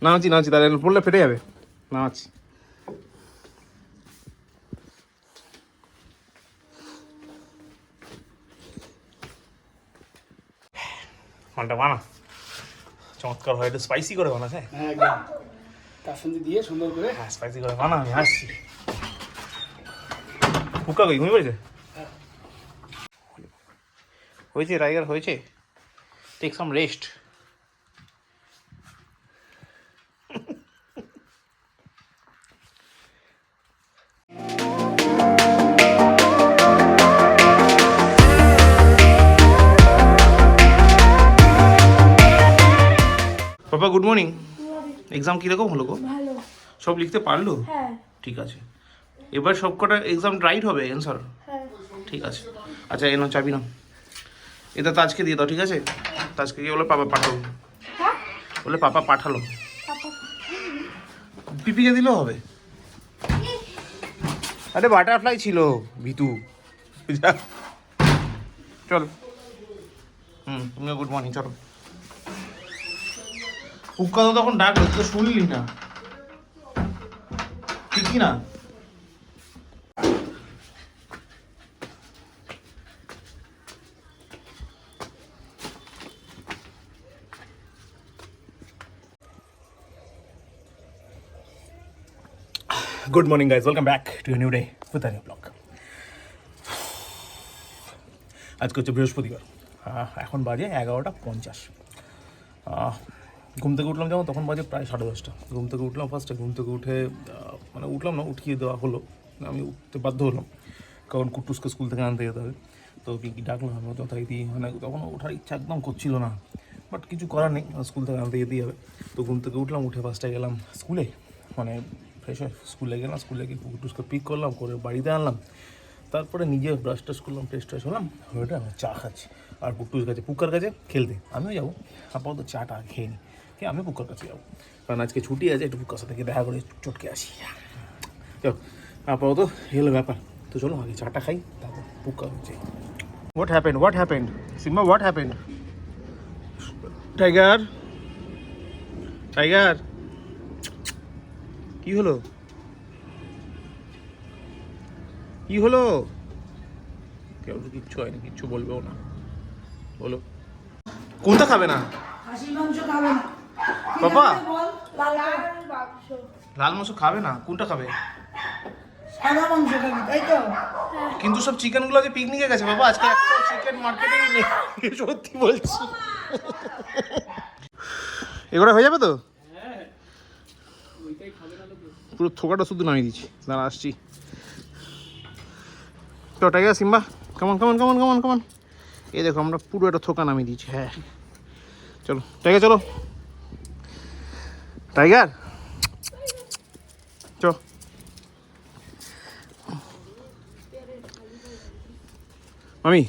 নামাচ্ছি তাহলে পড়লে ফেটে যাবে। নামাচ্ছি। মালটা বানা চমৎকার হয়, একটু স্পাইসি করে বানাস। হ্যাঁ একদম তার সঙ্গে দিয়ে সুন্দর করে। হ্যাঁ স্পাইসি করে বানা, আমি আসছি। পুকা কই ঘুমিয়ে পড়েছে? হয়েছে টাইগার হয়েছে, টেক সাম রেস্ট। পাপা গুড মর্নিং। এক্সাম কীরকম হলো গো? ভালো। সব লিখতে পারলো? হ্যাঁ ঠিক আছে, এবার সব কটা এক্সাম রাইট হবে অ্যান্সার? হ্যাঁ। ঠিক আছে। আচ্ছা এনো চাবি নাও, এটা তাজকে দিয়ে দাও। ঠিক আছে, তাজকে গিয়ে বলে পাপা পাঠালো, হ্যাঁ বলে পাপা পাঠালো। পাপা পিপিকে দিলেও হবে। আরে বাটারফ্লাই ছিল ভিতু। চল। তুমিও গুড মর্নিং, চলো। উক্কা তো তখন ডাকলো, তুই তো শুনলি না, ঠিকই না? Good morning guys, welcome back to new day with a new blog. আজকে হচ্ছে বৃহস্পতিবার, এখন বাজে 11:50। ঘুম থেকে উঠলাম যেমন, তখন বাজে প্রায় 10:30। ঘুম থেকে উঠলাম, ফার্স্টে ঘুম থেকে উঠে মানে উঠলাম না, উঠিয়ে দেওয়া হলো, আমি উঠতে বাধ্য হলাম কারণ কুট্টুসকে স্কুল থেকে আনতে যেতে হবে। তো পিঙ্কি ডাকলাম, আমি যথারীতি মানে তখন ওঠার ইচ্ছা একদম করছিল না, বাট কিছু করার নেই, স্কুল থেকে আনতে যেতেই হবে। তো ঘুম থেকে উঠলাম, উঠে ফার্স্টে গেলাম স্কুলে, মানে ফ্রেশ হয়ে স্কুলে গেলাম, স্কুলে গিয়ে কুট্টুসকে পিক করলাম, করে বাড়িতে আনলাম। তারপরে নিজে ব্রাশ টাশ করলাম, টেস্ট টেস্ট হলাম, ওইটা আমি চা খাচ্ছি আর পুট্টুস কাছে পুকার কাছে খেলতে আমিও যাবো। আপাতত চাটা খেয়ে নিই, আমি পুকার কাছে যাবো কারণ আজকে ছুটি আছে, একটু পুকার সাথে দেখা করে চটকে আসি। চলো আপাতত এলো ব্যাপার, তো চলো আগে চাটা খাই, তারপর পুকার হচ্ছে। What happened Simba, what happened? Tiger tiger কি হলো? কি হলো? কেউ তো কিচ্ছু হয়নি, কিচ্ছু বলবেও না, বলো কোনটা খাবে না? খাসির মাংস খাবে না বাবা। বল লাল মাংস। লাল মাংস খাবে না, কোনটা খাবে? সাদা মাংস খাবি তাই তো? কিন্তু সব চিকেনগুলো যে পিকনিকে গেছে বাবা, আজকে একটা চিকেন মার্কেটেই নেই, সত্যি বলছি। এগুলো হয়ে যাবে তো? পুরো থোকাটা শুধু নামিয়ে দিচ্ছি, দাঁড়া আসছি। তো টাইগার সিম্বা কেমন কেমন কেমন কেমন কেমন, এই দেখো আমরা পুরো একটা থোকা নামিয়ে দিচ্ছি। হ্যাঁ চলো টাইগার, চলো টাইগার চ। আমি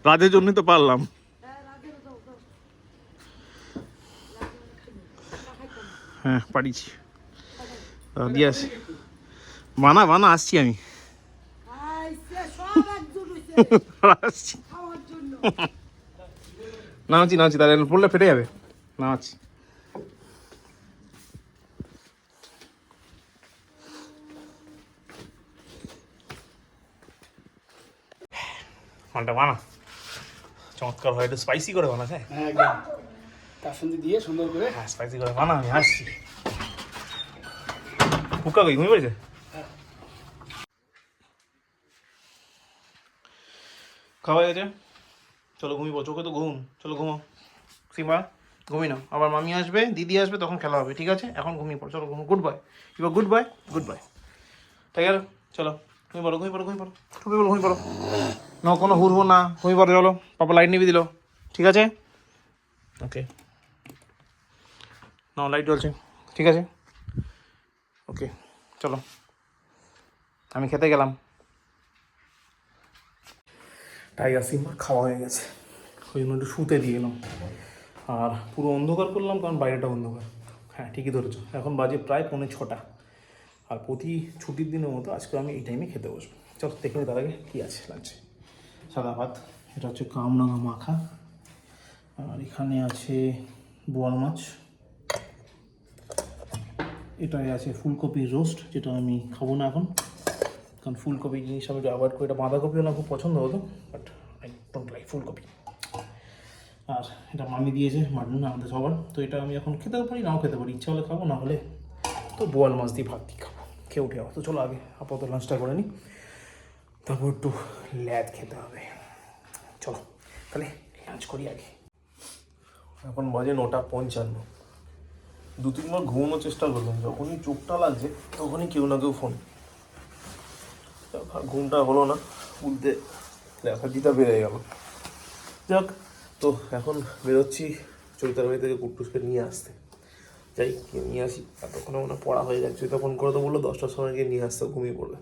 রাধের জন্য তো পারলাম। হ্যাঁ পারিছি, দিয়ে আসি। বানা আসছি আমি, আসছি। নামাচ্ছি তাহলে পড়লে ফেটে যাবে। নামাচ্ছি। মালটা বানা চমৎকার হয়, একটু স্পাইসি করে বানাস। হ্যাঁ একদম তার সঙ্গে দিয়ে সুন্দর করে। হ্যাঁ স্পাইসি করে বানা, আমি আসছি। পুকা কই ঘুমিয়ে পড়েছে? খাওয়া গেছে, চলো ঘুমিয়ে পড়ো, চোখে তো ঘুম, চলো ঘুমাও। সিম্বা ঘুমিয়ে নাও, আবার মামি আসবে, দিদি আসবে, তখন খেলা হবে। ঠিক আছে এখন ঘুমিয়ে পড়ো, চলো ঘুমো। গুড বাই, এবার গুড বাই, গুড বাই। ঠিক আছে চলো ঘুমিয়ে পড়ো, ঘুমিয়ে পড়ো, ঘুমিয়ে পড়ো, ঘুমিয়ে পড়ো, ঘুমিয়ে পড়ো। না কোনো হুড় না, ঘুমিয়ে পড়ো চলো। পাপা লাইট নিবি দিল, ঠিক আছে? ওকে না লাইট জ্বলছে, ঠিক আছে ওকে চলো আমি খেতে গেলাম। টাইগার সিম্বা খাওয়া হয়ে গেছে, ওই জন্য একটু শুতে দিয়ে এলাম, আর পুরো অন্ধকার করলাম কারণ বাইরেটা অন্ধকার। হ্যাঁ ঠিকই ধরেছো, এখন বাজে প্রায় 5:45, আর প্রতি ছুটির দিনের মতো আজকে আমি এই টাইমে খেতে বসবো। চলো দেখে নিই তার আগে কী আছে লাঞ্চে। সাদা ভাত, এটা হচ্ছে কামরাঙা মাখা, আর এখানে আছে বোয়াল মাছ, এটাই আছে ফুলকপির রোস্ট, যেটা আমি খাবো না এখন, কারণ ফুলকপি জিনিস আমি একটু অ্যাভয়েড করি। এটা বাঁধাকপিও না খুব পছন্দ হতো, বাট আই ডোন্ট লাইক ফুলকপি। আর এটা মামি দিয়েছে মাটন আমাদের সবার, তো এটা আমি এখন খেতে পারি, নাও খেতে পারি, ইচ্ছা হলে খাবো, না হলে তো বোয়াল মাছ দিয়ে ভাত দিয়ে খাবো, খেয়ে উঠে যাবো। তো চলো আগে আপাতত লাঞ্চটা করে নিই, তারপর একটু ল্যাদ খেতে হবে। চলো তাহলে লাঞ্চ করি আগে। এখন বাজে 9:55। 2-3 বার ঘুমানোর চেষ্টা করলাম, যখনই চোখটা লাগছে তখনই কেউ না কেউ ফোন। ঘুমটা হলো না, উঠতে লেখাটিটা বেড়ে গেল। যাক, তো এখন বেরোচ্ছি চৈতার বাড়ি থেকে কুট্টুসকে নিয়ে আসতে। যাই নিয়ে আসি, এতক্ষণে মনে পড়া হয়ে যাচ্ছে। চৈতা ফোন করে তো বললো 10টার সময় গিয়ে নিয়ে আসতে, ঘুমিয়ে পড়বে।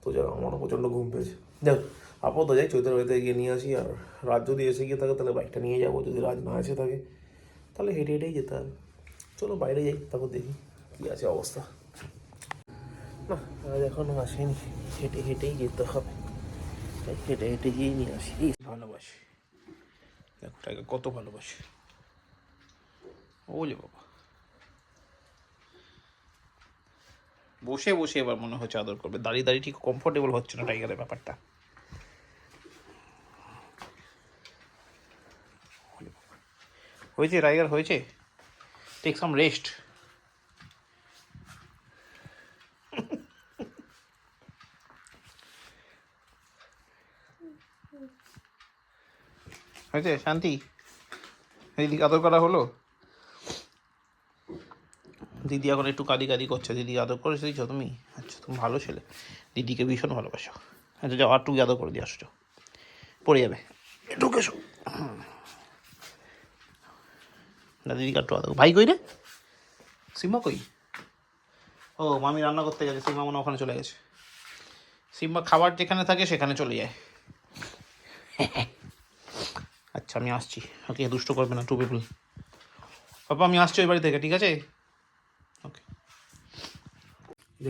তো যাক, আমারও প্রচণ্ড ঘুম পেয়েছে। যাক আপাতত যাই চৈতার বাড়ি থেকে গিয়ে নিয়ে আসি। আর রাত যদি এসে গিয়ে থাকে তাহলে বাইকটা নিয়ে যাবো, যদি রাত না এসে থাকে তাহলে হেঁটে হেঁটেই যেতে হবে। চলো বাইরে যাই, তারপর দেখি কী আছে অবস্থা। না আজ এখনও আসেনি, হেঁটে হেঁটেই যেতে হবে, তাই হেঁটে হেঁটে গিয়েই নিয়ে আসি। ভালোবাসি, দেখো টাইগার কত ভালোবাসি, ওলে বাবা। বসে বসে এবার মনে হচ্ছে আদর করবে, দাঁড়িয়ে দাঁড়িয়ে ঠিক কমফোর্টেবল হচ্ছে না টাইগারের ব্যাপারটা। হয়েছে টাইগার, হয়েছে, টেক সাম রেস্ট। হয়েছে শান্তি, দিদি আদর করা হলো? দিদি এখন একটু কাঁদি কাঁদি করছে। দিদি আদর করে দিয়েছ তুমি? আচ্ছা, তুমি ভালো ছেলে, দিদিকে ভীষণ ভালোবাসো। আচ্ছা যাও, আর টুকু আদর করে দিয়ে আসছো, পড়ে যাবে, ঢুকে এসো। না দিদিকে একটু আদর। ভাই কই রে? সিম্বা কই? ও মামি রান্না করতে গেছে, সিম্বা মনে ওখানে চলে গেছে। সিম্বা খাবার যেখানে থাকে সেখানে চলে যায়। আচ্ছা আমি আসছি, ওকে দুষ্ট করবে না, টু পিপল। পাপা আমি আসছি ওই বাড়ি থেকে, ঠিক আছে? ওকে,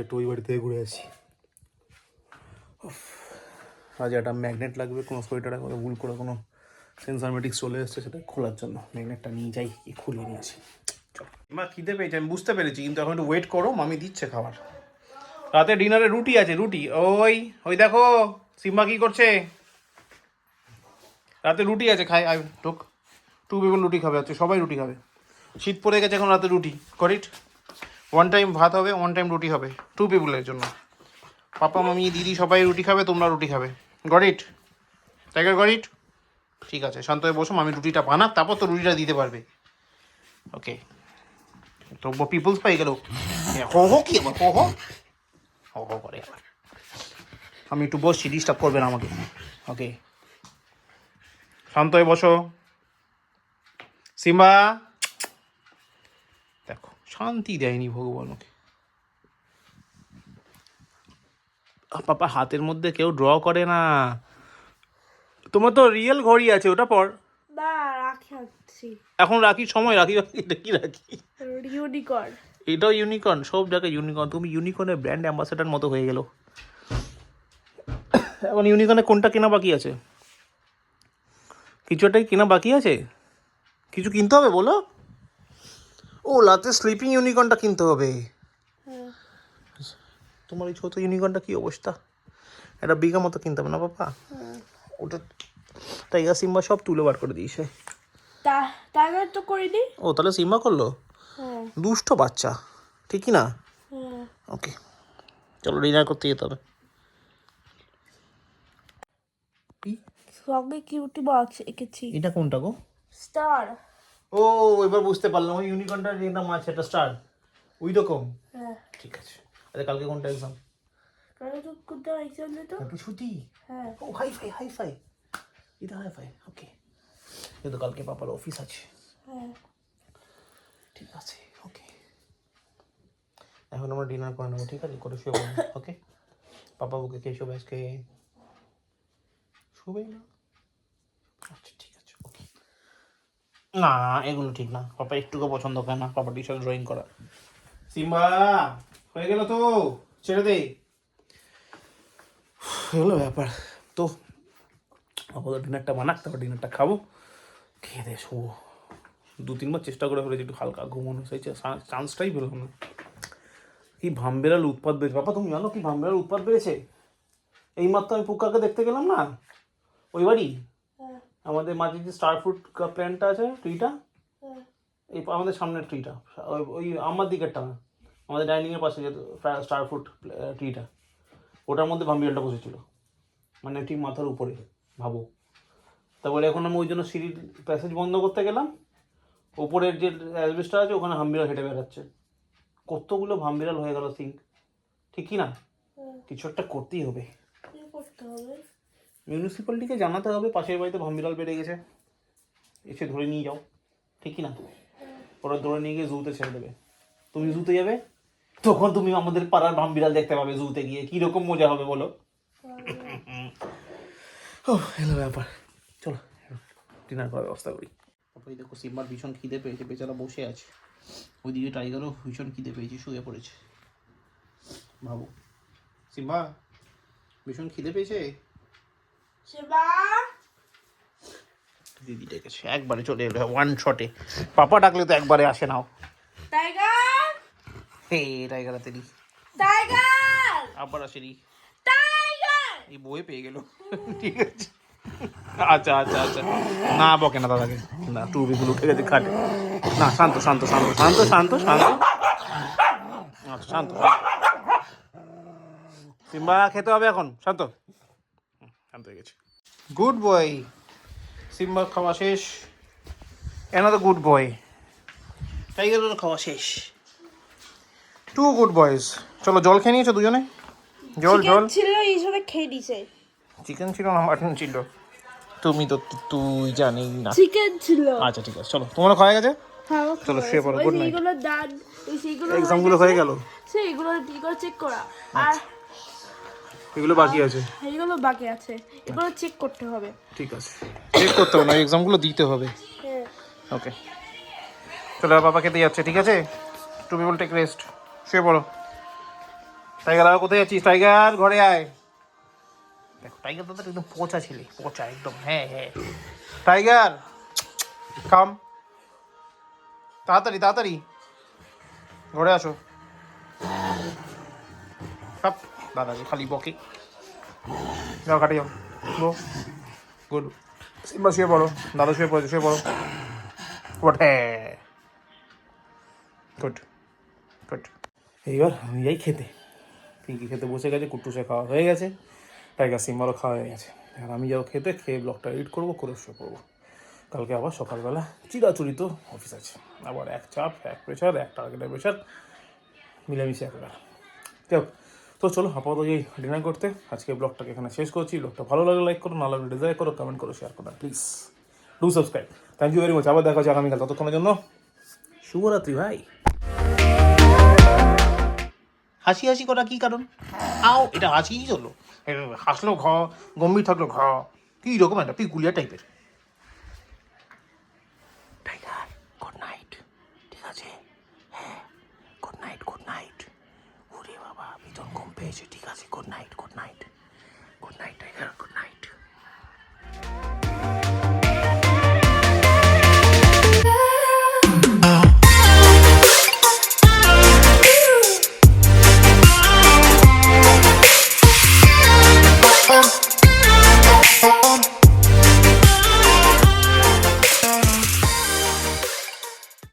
একটু ওই বাড়ি থেকে ঘুরে আসি। আজ একটা ম্যাগনেট লাগবে, কোনো সোয়েটারে করে ভুল করে কোনো সেন্সারমেটিক্স চলে এসছে, সেটা খোলার জন্য ম্যাগনেটটা নিয়ে যাই, খুলে নিয়ে আসি। চলো, এবার খিদে পেয়েছে আমি বুঝতে পেরেছি, কিন্তু এখন একটু ওয়েট করো, মামি দিচ্ছে খাবার। রাতে ডিনারে রুটি আছে, রুটি। ওই ওই দেখো সিম্বা কি করছে, রাতে রুটি আছে, খাই আই ঢোক। টু পিপল রুটি খাবে, আজকে সবাই রুটি খাবে। শীত পড়ে গেছে এখন, রাতে রুটি করিট। 1 টাইম ভাত হবে, 1 টাইম রুটি হবে, টু পিপলের জন্য। পাপা মামি দিদি সবাই রুটি খাবে, তোমরা রুটি খাবে। Got it tiger, got it. ঠিক আছে, শান্ত হয়ে বসো, মামি রুটিটা বানাক, তারপর তো রুটিটা দিতে পারবে। ওকে, তো পিপলস পাই গেল। হো হো কি আবার হো হো হো হো করে আবার। আমি একটু বসছি, ডিস্টার্ব করবে না আমাকে। ওকে, শান্ত হয়ে বসো। সিম্বা দেখো শান্তি দেয়নি ভগবান ওকে। পাপা হাতের মধ্যে কেউ ড্র করে না, তোমার তো রিয়েল ঘড়ি আছে, ওটা পর। না রাখি আছি এখন রাখির সময়, রাখি রাখি, এটা কি রাখি? ইউনিকর্ন। এটাও ইউনিকর্ন, সব জায়গায় ইউনিকর্ন। তুমি ইউনিকর্নের ব্র্যান্ড অ্যাম্বাসেডার মতো হয়ে গেল। এখন ইউনিকর্নে কোনটা কেনা বাকি আছে? কিছু একটাই কেনা বাকি আছে, কিছু কিনতে হবে বলো। ও রাতে স্লিপিং ইউনিকর্নটা কিনতে হবে। তোমার এই ছোটো ইউনিকর্নটা কী অবস্থা? এটা বিঘা মতো কিনতে হবে না পাপা? ওটা টাইগার সিম্বা সব তুলে বার করে দিয়েছে। টাইগার তো করিনি। ও তাহলে সিম্বা করলো, হ্যাঁ দুষ্ট বাচ্চা, ঠিকই না? হ্যাঁ। ওকে চলো ডিনার করতে যেতে হবে। সঙ্গে কিউটি বক্স এঁকেছি। এটা কোনটা গো? স্টার। ও এবার বুঝতে পারলাম, ওই ইউনিকর্নটা যেটা মাছ, এটা স্টার ওই রকম। হ্যাঁ ঠিক আছে, আচ্ছা কালকে কোনটা এক্সাম? কারণ তো কোথাও এক্সাম দিত। কালকে ছুটি। হ্যাঁ ও হাই ফাই হাই ফাই, এটা হাই ফাই। ওকে, কিন্তু কালকে পাপার অফিস আছে। হ্যাঁ। ঠিক আছে ওকে, এখন আমরা ডিনার করে নেবো, ঠিক আছে? করে শুয়ে পড়বো। ওকে, পাপা বুকে কে শোবে আজকে? শোবেই না? আচ্ছা ঠিক আছে ওকে। না এগুলো ঠিক না, পাপা একটুকু পছন্দ করে না পাপা টিচার ড্রয়িং করা। সিম্বা হয়ে গেল তো, ছেড়ে দে। এগুলো ব্যাপার। তো আপাতত ডিনারটা বানাক, তারপর ডিনারটা খাবো, খেয়ে দিয়ে শোবো। 2-3 বার চেষ্টা করে ফেলেছি একটু হালকা ঘুমানো, সেই চান্সটাই পেলাম না। কি ভামবেড়াল উৎপাত বেড়েছে বাবা, তুমি জানো কি ভামবেড়াল উৎপাত বেড়েছে? এইমাত্র আমি পুকাকে দেখতে গেলাম না ওই বাড়ি, হ্যাঁ আমাদের মাঝে যে স্টার ফ্রুট প্ল্যান্টটা আছে, ট্রিটা, হ্যাঁ এই আমাদের সামনের ট্রিটা, ওই আমার দিকেরটা না, আমাদের ডাইনিংয়ের পাশে যে স্টার ফ্রুট ট্রিটা, ওটার মধ্যে ভামবিড়ালটা বসেছিল, মানে ঠিক মাথার উপরে, ভাবো। তারপরে এখন আমি ওই জন্য সিঁড়ির প্যাসেজ বন্ধ করতে গেলাম, ওপরের যে অ্যাসবেস্টার আছে ওখানে হামবিড়াল হেঁটে বেড়াচ্ছে। কতগুলো ভামবিড়াল হয়ে গেল সিঙ্ক, ঠিক কি না? হ্যাঁ। কিছু একটা করতেই হবে, কি করতে হবে? মিউনিসিপ্যালিটিকে জানাতে হবে পাশের বাড়িতে ভামবিড়াল বেড়ে গেছে, এসে ধরে নিয়ে যাও, ঠিক কি না? ওরা ধরে নিয়ে গিয়ে জুতে ছেড়ে দেবে, তুমি জুতে যাবে, তখন তুমি আমাদের পাড়ার ভামবিড়াল দেখতে পাবে জুতে গিয়ে, কিরকম মজা হবে বলো? ও এলো ব্যাপার, চলো ডিনার করার ব্যবস্থা করি। তারপরে দেখো সিম্বার ভীষণ খিদে পেয়েছে, বেচারা বসে আছে, ওইদিকে টাইগারও ভীষণ খিদে পেয়েছে, শুয়ে পড়েছে। ভাবো সিম্বা ভীষণ খিদে পেয়েছে, শিবা দিদি ডেকেছে, একবারে চলে এলো ওয়ান শটে, পাপা ডাকলে তো একবারে আসে নাও। টাইগার হে টাইগার তেরি টাইগার আবার আসেনি, টাইগার এই বই পেয়ে গেল, ঠিক আছে। আচ্ছা আচ্ছা আচ্ছা, না বকে না দাদাকে, না টুপিগুলো উঠে গেছে খাটে, না শান্ত শান্ত শান্ত শান্ত শান্ত শান্ত, আচ্ছা শান্ত শান্ত, সিম্বা খেতে হবে এখন, শান্ত শান্ত হয়ে গেছে, গুড বয় সিম্বা, খাওয়া শেষ, এনাদের গুড বয়, টাইগারেরও খাওয়া শেষ, 2 গুড বয়েজ। চলো জল খেয়ে নিয়েছো দুজনে? জল জল ছিল এইসবে খেয়ে দিছে। চিকেন ছিল না মাটন ছিল? তুমি তো তুই জানি না। চিকেন ছিল। আচ্ছা ঠিক আছে, চলো তোমারও খাওয়া গেছে, হ্যাঁ চলো শুয়ে পড়ো, গুড নাইট। সেইগুলো দান সেইগুলো এক্সামগুলো হয়ে গেল, সেইগুলো কি করে চেক করা, আর এগুলো বাকি আছে, এইগুলো বাকি আছে, এগুলো চেক করতে হবে। ঠিক আছে, চেক করতে হবে না, এক্সামগুলো দিতে হবে। হ্যাঁ ওকে চলো, বাবা খেতে যাচ্ছে, ঠিক আছে, টু পিপল টেক রেস্ট, শুয়ে পড়ো। টাইগার আর কোথায় যাচ্ছিস? টাইগার ঘরে আয়। দেখো টাইগার দাদা একদম পচা ছিলে, পচা একদম, হ্যাঁ হ্যাঁ। টাইগার কাম, তাড়াতাড়ি তাড়াতাড়ি ঘরে আসো। সব দাদাকে খালি বকে, যাও কাটে যাও, গো গুড। সিম্বা শুয়ে পড়ো, দাদা শুয়ে পড়েছে, শুয়ে পড়ো, ওঠে, গুড গুড। এইবার আমি যাই খেতে, পিঙ্কি খেতে বসে গেছে, কুট্টুসে খাওয়া হয়ে গেছে, টাইগার সিম্বারও খাওয়া হয়ে গেছে, আর আমি যাও খেতে, খেয়ে ব্লগটা এডিট করবো, করে শুয়ে পড়বো। কালকে আবার সকালবেলা চিরাচুরি তো অফিস আছে, আবার এক চাপ, এক প্রেশার, এক টার্গেটের প্রেশার, মিলেমিশে একবার। যাও তো চলো আপাতত এই ডিনার করতে, আজকে ব্লগটাকে এখানে শেষ করছি। ব্লগটা ভালো লাগলে লাইক করো, না লাগলে ডিসলাইক করো, কমেন্ট করো, শেয়ার করো, please do subscribe. Thank you very much, আবার দেখা হচ্ছে আগামীকাল, ততক্ষণের জন্য শুভরাত্রি ভাই। হাসি হাসি করা কি কারণ? আও এটা হাসিই চলো, হাসলো ঘ, গম্ভীর থাকলো ঘ, কী রকম একটা পিকুলিয়া টাইপের।